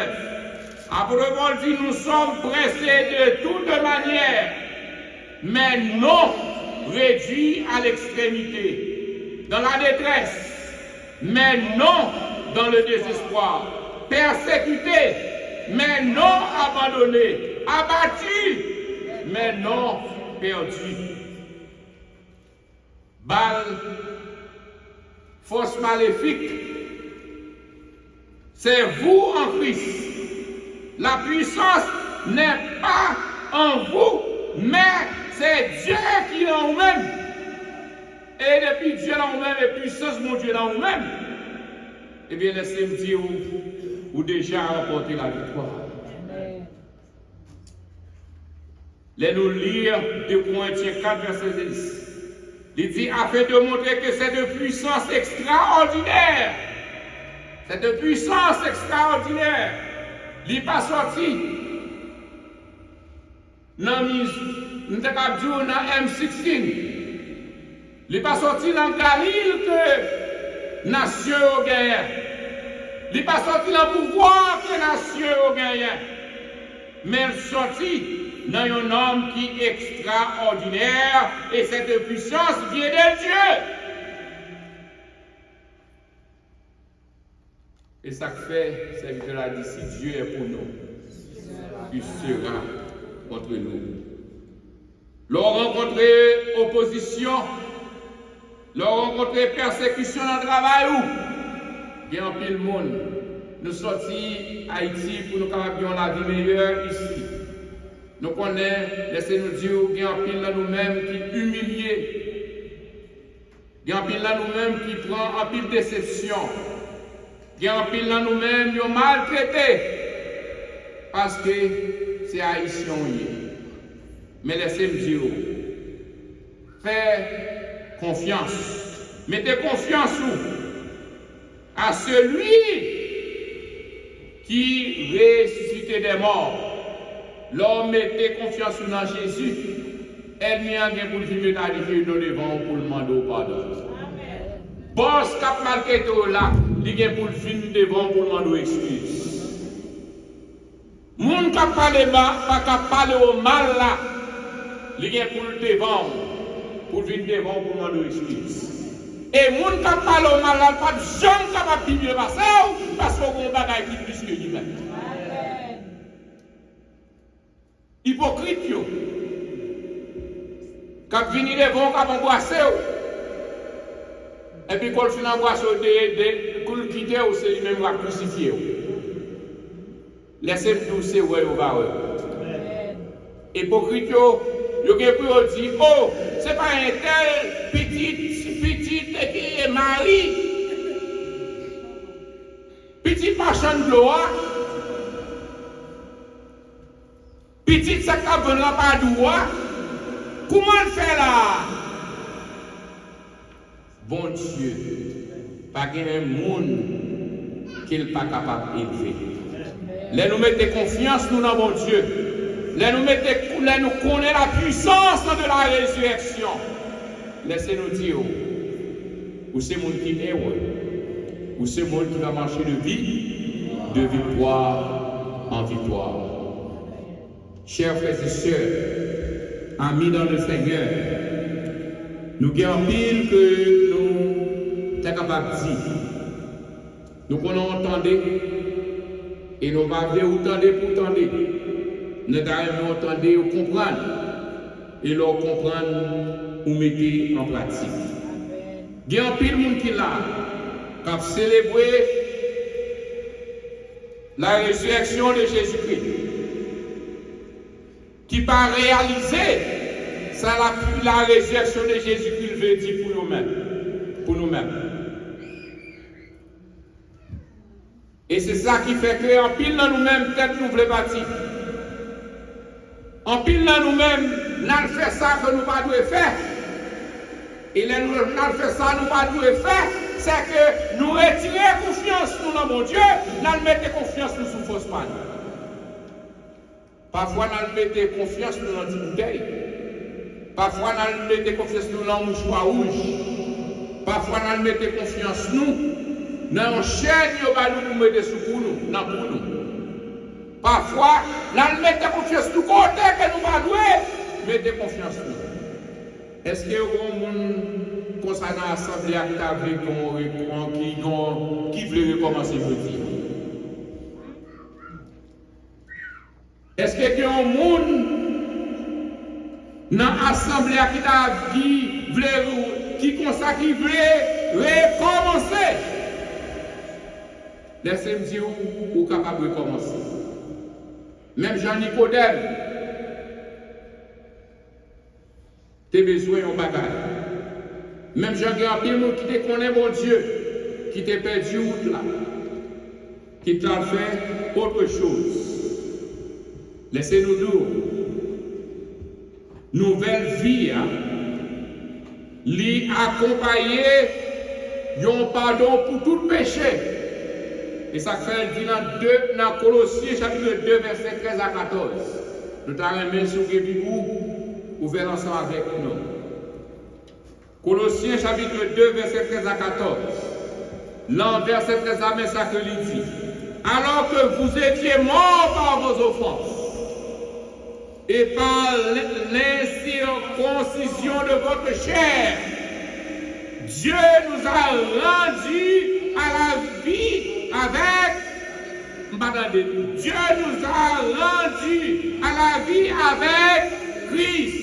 Apôtre Paul dit, nous sommes pressés de toute manière, mais non réduits à l'extrémité, dans la détresse, mais non dans le désespoir, persécutés, mais non abandonnés, abattus, mais non perdus. Balle, force maléfique, c'est vous en Christ. La puissance n'est pas en vous, mais c'est Dieu qui est en vous-même. Et depuis Dieu est en vous-même, et puissance mon Dieu est en vous-même, eh bien laissez-moi dire vous déjà remporté la victoire. Laissez-nous lire 2 Corinthiens 4, verset 10. Il dit, afin de montrer que c'est de puissance extraordinaire. C'est de puissance extraordinaire. Il n'est pas sorti. Nous avons dans M16. Il n'est pas sorti dans Galilée que nation au gagné. Il n'est pas sorti dans le pouvoir que nation au gagné. Mais il est sorti dans un homme qui est extraordinaire et cette puissance vient de Dieu. Et ça fait, serviteur a dit, si Dieu est pour nous, il sera contre nous. Leur rencontré opposition, leur rencontré persécution dans le travail où il y a un pile de monde. Nous sortis Haïti pour nous avoir la vie meilleure ici. Nous connaissons, laissez-nous dire, il y a un pile de nous-mêmes qui humiliés. Il y a un pile là nous-mêmes qui prend un pile déception. Il y a un pile là nous-mêmes qui ont maltraité. Parce que c'est haïtien. Mais laissez-moi dire, faites confiance. Mettez confiance à celui qui ressuscite des morts. L'homme mettez confiance dans Jésus. Elle n'y a rien pour le vivre dans le devant pour le demander pardon. Boss cap marqué là, il y a pour le vivre devant pour le demander excuse. Moun cap parler bas, pas cap parler au mal là, il y a pour le devant pour le vivre devant pour le demander excuse. Et moun cap parler au mal là, pas de jamais capable de vivre parce qu'on a un bagage qui plus que lui-même. Hypocrite yo. Quand vini devant, quand on boisse, et puis quand on embrasse, quand on quitte, c'est lui-même qui va crucifier. Laissez-moi c'est ouais, on va. Hypocrite yo, yo qui peut dire, oh, c'est pas un tel petit qui est mari, petit marchand de gloire, petit ça qui a besoin pas droit. Comment le fait là? Bon Dieu, pas qu'il y ait un monde qui n'est pas capable d'élever. Là nous mettons confiance nous dans bon Dieu. Là nous connaissons la puissance de la résurrection. Laissez-nous dire, ou c'est monde qui est heureux, ou c'est monde qui va marcher de victoire en victoire. Chers frères et sœurs, amis dans le Seigneur, nous avons pile que nous sommes capables de dire. Nous pouvons entendre et nous ne pouvons pas entendre pour entendre. Nous devons entendre ou comprendre. Et leur comprendre ou mettre en pratique. Il y a un pile de monde qui est là, qui a célébré la résurrection de Jésus-Christ, qui pas réalisé ça la résurrection de Jésus-Christ veut dire pour nous-mêmes. Et c'est ça qui fait que en pile dans nous-mêmes peut-être nous voulons bâtir. En pile dans nous-mêmes, nous fait ça que nous pas devons faire. Et là nous fait ça nous pas devons faire, c'est que nous retirer confiance nous dans mon Dieu, nous mettons confiance nous sous fausse manne. Parfois, nous mettons confiance dans notre bouteille. Parfois, nous mettons confiance dans le mouchoir rouge. Parfois, nous mettons confiance dans une chaîne pour mettre sous nous. Parfois, nous mettons confiance tout côté que nous ne devons pas mettre confiance nous. Est-ce qu'il y a un monde concernant l'Assemblée qui veut recommencer le dire? Est-ce qu'il y a un monde dans l'Assemblée qui veut recommencer? Laissez-moi dire où est capable de recommencer. Même Jean-Nicodème, tu as besoin d'un bagage. Même Jean-Gabriel qui te connaît, mon Dieu, qui t'a perdu route là, qui t'a fait autre chose. Laissez-nous dire, nouvelle vie, lui accompagner un pardon pour tout péché. Et ça fait dans Colossiens chapitre 2, verset 13 à 14. Nous t'avons mis sur le ouvert ensemble avec nous. Colossiens chapitre 2, verset 13 à 14. L'an verset 13 à ça que lui dit. Alors que vous étiez morts par vos offenses et par l'incirconcision de votre chair, Dieu nous a rendus à la vie avec Dieu nous a rendus à la vie avec Christ.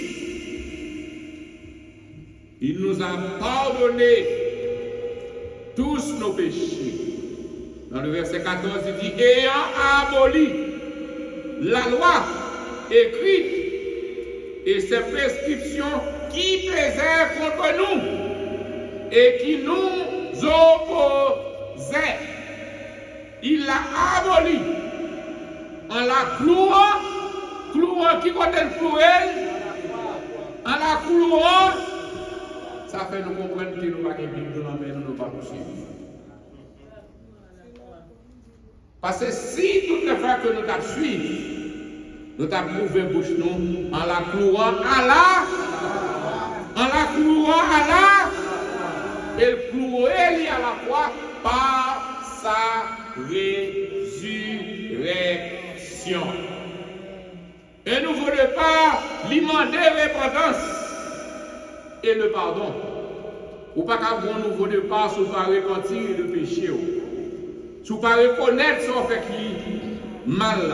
Il nous a pardonné tous nos péchés. Dans le verset 14, il dit, ayant aboli la loi écrite et ses prescriptions qui pesaient contre nous, et qui nous opposait. Il l'a aboli en la clouant qui compte le clouer, en la clouant, ça fait nous comprendre que nous ne pouvons pas vivre dans la main, nous ne pouvons pas suivre. Parce que si toutes les fois que nous avons suivi, nous avons prouvé bouche nous en la clouant à la, et le clouer à la croix par sa résurrection. Et nous ne voulons pas lui demander repentance et le pardon. Ou pas qu'à bon nouveau départ, si vous ne pas repentir de péché. Si vous ne pas reconnaître ce qu'on fait qui mal.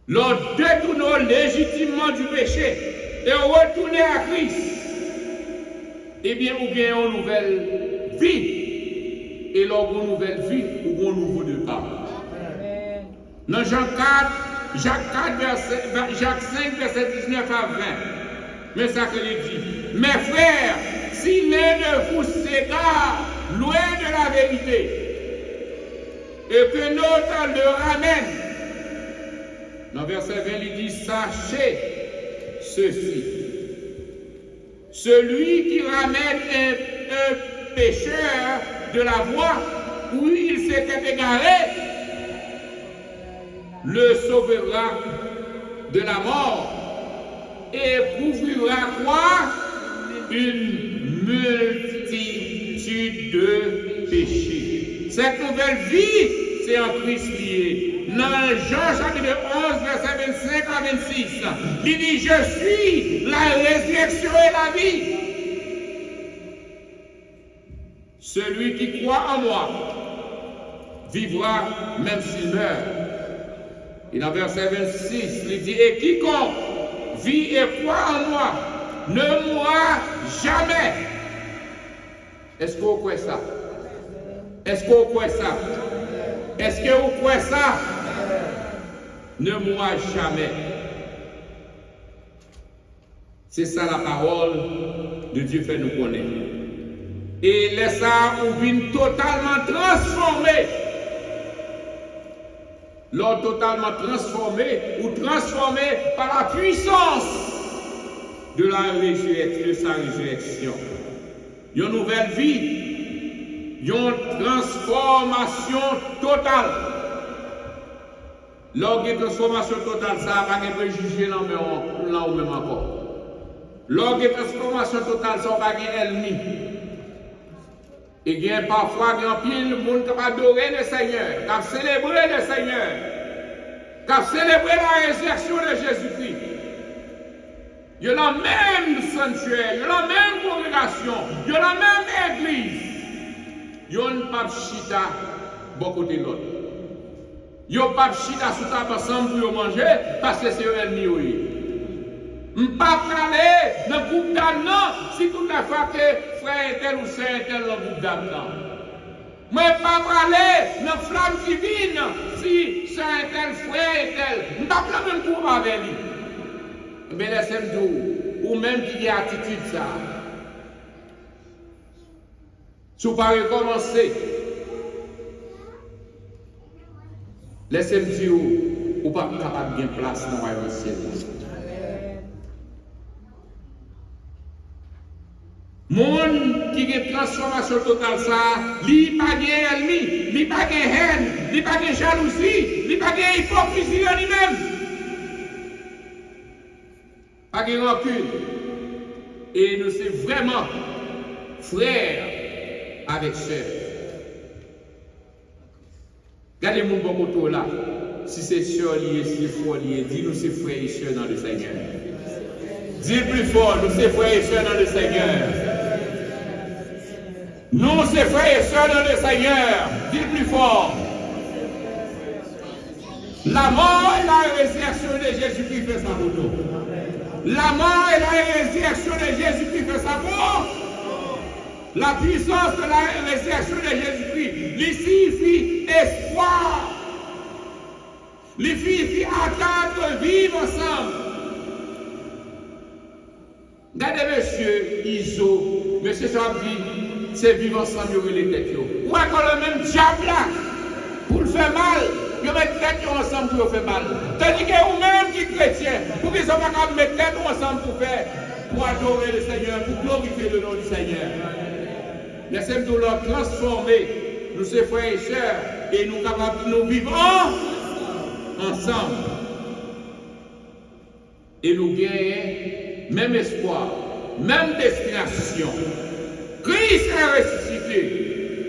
L'on détourne légitimement du péché et retourner à Christ. Eh bien, ou bien une nouvelle vie. Et lors d'une nouvelle vie, ou un nouveau départ. Dans Jacques 5, verset 19 à 20, mais ça que il dit, mes frères, si l'un de vous s'égare loin de la vérité, et que l'autre le ramène, dans verset 20, il dit, sachez ceci, celui qui ramène un pécheur de la voie où il s'était égaré, le sauvera de la mort et couvrira quoi? Une multitude de péchés. Cette nouvelle vie, c'est en Christ lié. Dans Jean chapitre 11, verset 25 à 26, il dit, je suis la résurrection et la vie. Celui qui croit en moi vivra même s'il meurt. Et dans verset 26, il dit, et quiconque vit et croit en moi ne mourra jamais. Est-ce que vous croyez ça? Est-ce que vous croyez ça? Est-ce que vous croyez ça? Ne mourra jamais. C'est ça la parole de Dieu fait nous connaître. Et laisse ça ou vient totalement transformé. L'homme totalement transformé ou transformé par la puissance de sa résurrection. Une nouvelle vie, une transformation totale. Lors de transformation totale, ça va pas préjuger là ou même encore. Lors de transformation totale, ça va pas ennemi. Et bien parfois, il y a un pile de monde qui va adorer le Seigneur, qui va célébrer le Seigneur, qui va célébrer la résurrection de Jésus-Christ. Il y a la même sanctuaire, il y a la même congrégation, il y a la même église. Il y a une pape chita beaucoup de l'autre. Il y a un pape chita sous table ensemble pour manger parce que c'est un ennemi. Je ne peux pas aller dans le groupe d'âme, si toute la fois que frère est tel ou sœur est tel dans le groupe d'âme. Je ne peux pas aller dans la flamme divine, si sœur est tel, frère est tel. Je ne peux pas le même groupe avec lui. Mais laissez-moi dire, ou même qui a attitude ça. Si vous ne pouvez pas recommencer, laissez-moi dire, vous ne pouvez pas capable de bien place dans le royaume ciel. Monde qui a une transformation totale, ça, il n'a pas d'ennemi, il n'a pas de haine, il n'a pas de jalousie, il n'a pas d'hypocrisie en lui-même. Pas de rancune. Et nous sommes vraiment frères avec sœurs. Regardez mon bon côté là. Si c'est sœur lié, si c'est frère lié, dis-nous c'est frères et sœurs dans le Seigneur. Dis plus fort, nous c'est frères et sœurs dans le Seigneur. Nous, c'est frères et sœurs dans le Seigneur. Dis plus fort. La mort et la résurrection de Jésus-Christ fait ça pour nous. La mort et la résurrection de Jésus-Christ fait ça pour nous. La puissance de la résurrection de Jésus-Christ lui signifie espoir. Lui signifie attendre, vivre ensemble. Regardez, monsieur. monsieur ISO, monsieur Sabri, c'est vivre ensemble, les têtes. Ou encore le même diable là, pour le faire mal, ils mettent tête ensemble pour le faire mal. Tandis que vous-même qui chrétien, pour qu'ils ne soient pas mettre tête ensemble pour adorer le Seigneur, pour glorifier le nom du Seigneur. Laissez-nous leur transformer, nous ces frères et sœurs, et nous capables de nous vivre ensemble. Et nous gagnons même espoir, même destination. Christ est ressuscité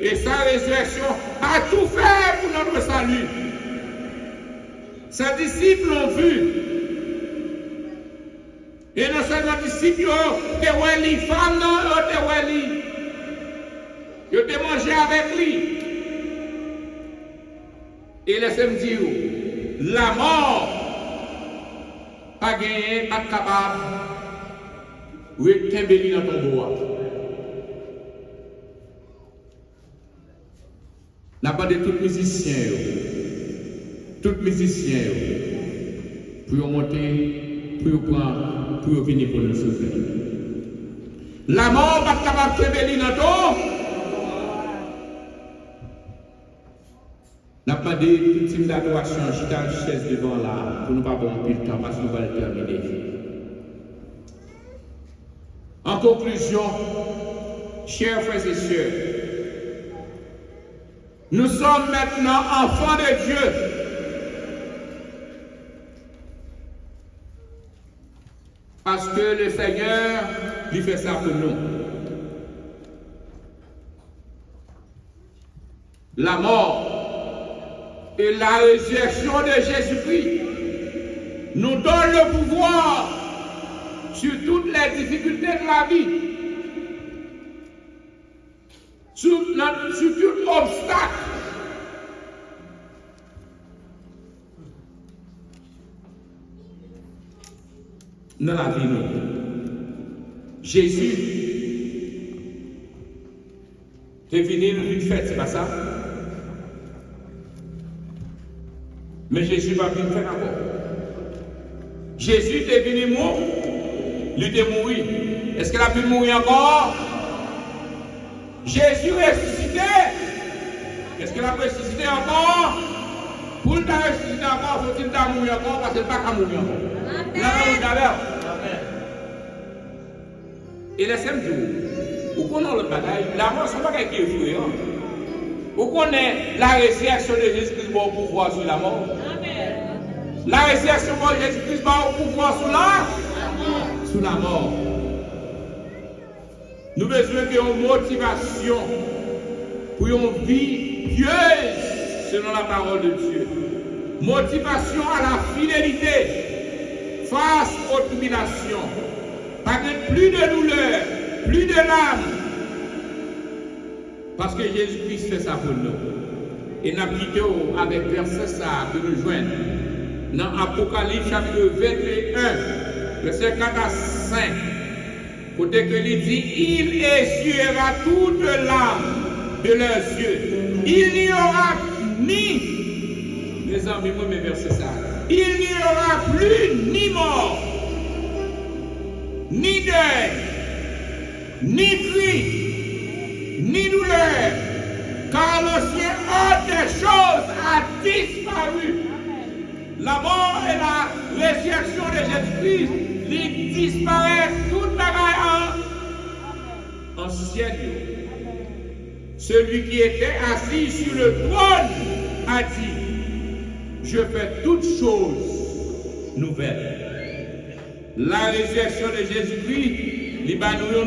et sa résurrection a tout fait pour notre salut. Ses disciples l'ont vu. Et non seulement les disciples, ils ont les femmes, ils ont mangé avec lui. Et laissez-moi dire, la mort pas gagné, pas capable, oui, t'embellir dans ton bois. N'a pas de tous les musiciens, pour monter, pour prendre, pour venir pour nous sauver. La mort pas capable de t'embellir dans ton bois. N'a pas de tout type d'adoration, j'étais en chaise devant là, pour ne pas prendre plus de temps, parce que nous allons terminer. En conclusion, chers frères et sœurs, nous sommes maintenant enfants de Dieu. Parce que le Seigneur lui fait ça pour nous. La mort et la résurrection de Jésus-Christ nous donne le pouvoir sur toutes les difficultés de la vie, sur tout obstacle. Dans la vie, nous. Jésus est venu nous une fête, c'est pas ça? Mais Jésus va venir faire encore. Jésus est venu mourir. Il est mort. Est-ce qu'il a pu mourir encore? Jésus ressuscité. Est-ce qu'il a ressuscité encore? Pour le ressusciter encore, faut-il mourir encore parce qu'il n'a pas mourir encore. Et laissez-moi dire, vous connaissez le bataille, la mort, ce n'est pas quelque chose qui est fou. Vous connaissez la résurrection de Jésus-Christ pour pouvoir sur la mort. La résurrection de Jésus-Christ pour pouvoir sur la mort. Nous avons besoin d'une motivation pour une vie pieuse selon la parole de Dieu. Motivation à la fidélité face aux tribulations. Pas de plus de douleur, plus de larmes. Parce que Jésus-Christ fait ça pour nous. Et nous avons quitté avec verset ça que nous joignons. Dans Apocalypse chapitre 21, verset 4 à 5. Côté que il dit, il essuiera toute larmes de leurs yeux. Il n'y aura ni, mes amis, moi mes versets ça. Il n'y aura plus ni mort, ni deuil, ni cri, ni douleur, car l'ancien ordre des choses a disparu. La mort et la résurrection de Jésus-Christ, il disparaît toute bagaille en ciel. Celui qui était assis sur le trône a dit, je fais toutes choses nouvelles. La résurrection de Jésus-Christ, il va nous une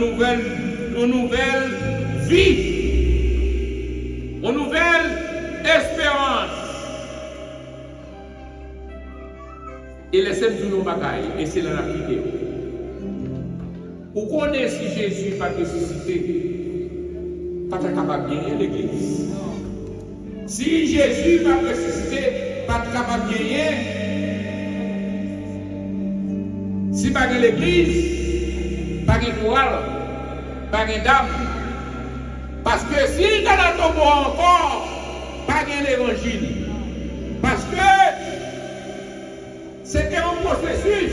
nouvelle vie, une nouvelle espérance. Et laissez-nous nos bagailles, et c'est la vidéo. Vous connaissez si Jésus n'est pas ressuscité, pas capable de gagner l'église. Si Jésus n'est pas ressuscité, pas capable de gagner. Si pas de l'église, pas de chorale, pas de dame. Parce que s'il est dans ton bois encore, pas de l'évangile. Parce que c'était un processus.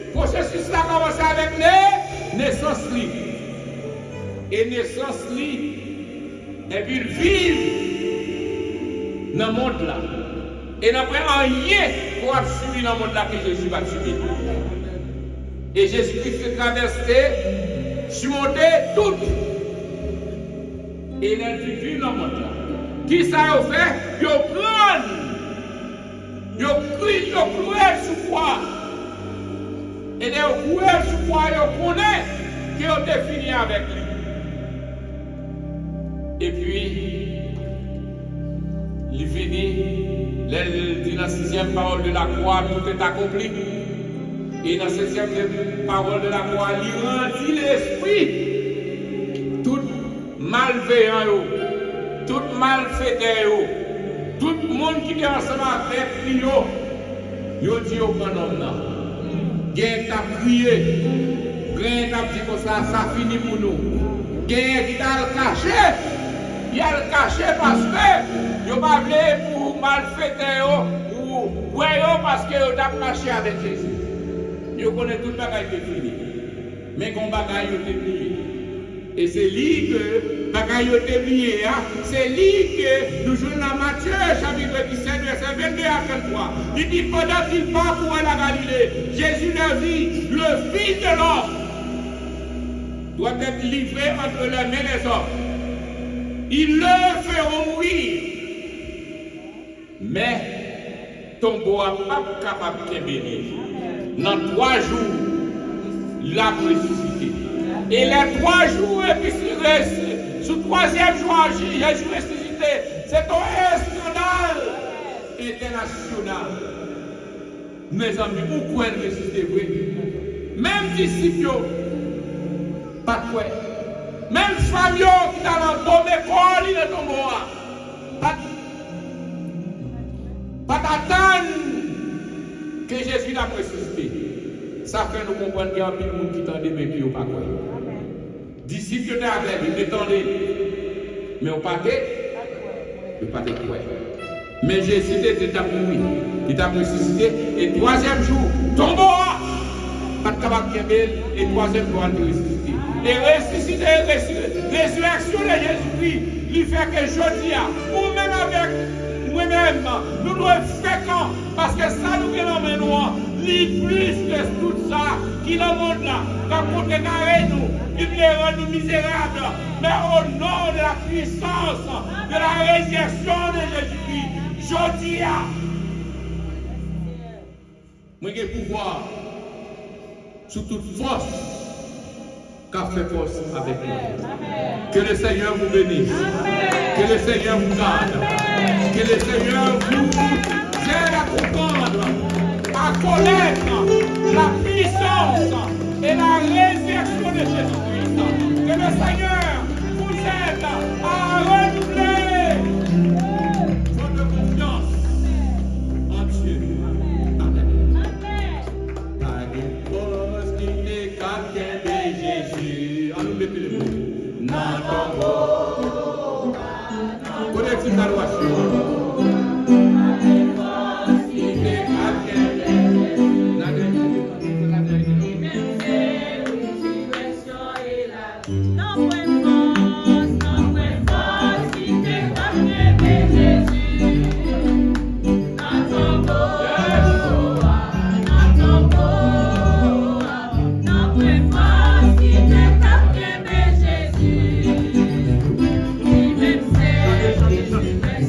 Le processus a commencé avec les naissance li. Et naissance li, et puis vivre dans le monde là. Et n'a pas rien pour subir dans le monde là que Jésus va subir. Et Jésus-Christ s'est traversé, surmonté tout. Et il a vécu dans le monde là. Qui ça a fait? Il prend, il crie, il cloué sous quoi? Et il cloué sous quoi? Il connaît qu'il a fini avec lui. Et puis, il finit, il dit dans la 6e parole de la croix, tout est accompli. Et dans la 7e parole de la croix, il rendit l'esprit, tout malveillant, tout malfaiteur, tout le monde qui est ensemble avec lui, il dit au bonhomme, Gain t'a prié, Gain t'a dit comme ça finit pour nous. Gain qui t'a le caché, il a le caché parce que il n'a pas voulu pour malfaiteur ou parce que il a caché avec Jésus. Il connaît tout le bagage qui est fini. Mais qu'on bagaille est oublié. Et c'est lui que bagaille est oublié. C'est lui que nous jouons dans Matthieu chapitre 17 verset 22 à 23. Il dit pendant qu'il part pour la Galilée, Jésus leur dit, le Fils de l'homme doit être livré entre les mains des hommes. Ils le feront mourir. Mais ton bois pas capable de bénir. Dans 3 jours, il a ressuscité. Et les 3 jours, et puis sur le 3e jour, Jésus ressuscité. C'est un scandale international. Mes amis, pourquoi il ressuscité? Même disciples, pas de quoi. Même famille qui est dans le bon école, il est tombé. Pas d'attendre que Jésus l'a ressuscité. Ça fait nous comprendre qu'il y a un peu de monde qui tendait, mais qui n'a pas quoi. Disciples étaient avec, ils attendaient. Mais au pâté, il pas de quoi. Mais Jésus était mort. Il t'a ressuscité. Et 3e jour, tombeau. Pas de capable de et 3e jour, il ressuscité. Et ressuscité, résurrection de Jésus-Christ, il fait que je dis, ou même avec moi-même, nous devons faire quand? Parce que ça nous est dans nous, ni plus que tout ça qui dans le monde là, quand on déclare nous, il les rend nous misérables, mais au nom de la puissance de la résurrection de Jésus-Christ, je dis, moi j'ai pouvoir sous toute force qu'a fait force avec nous. Que le Seigneur vous bénisse. Que le Seigneur vous garde. Que le Seigneur vous aide à comprendre, à connaître la puissance et la résurrection de Jésus-Christ. Que le Seigneur vous aide à renouveler votre confiance en Dieu. Amen. Par une cause qui n'est qu'à Jésus. On nous met le mot. Nantongo. Connectez la loi. Jésus.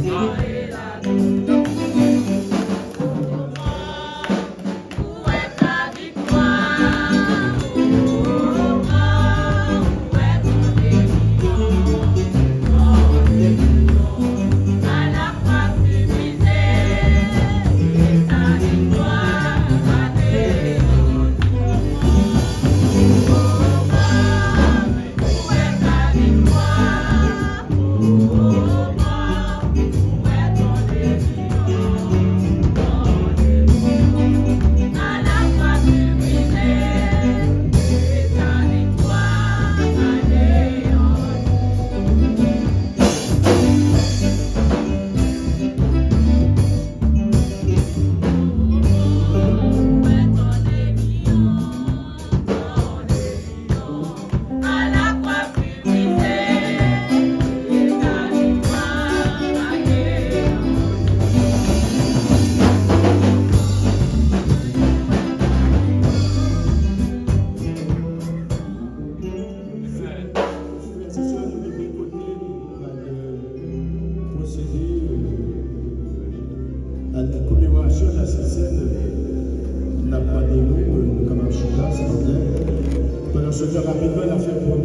à la commémoration de la Sainte-Seine, n'a pas des mots, nous, comme Archita, s'il vous plaît. Pendant ce temps, rapidement, la fait pour nous.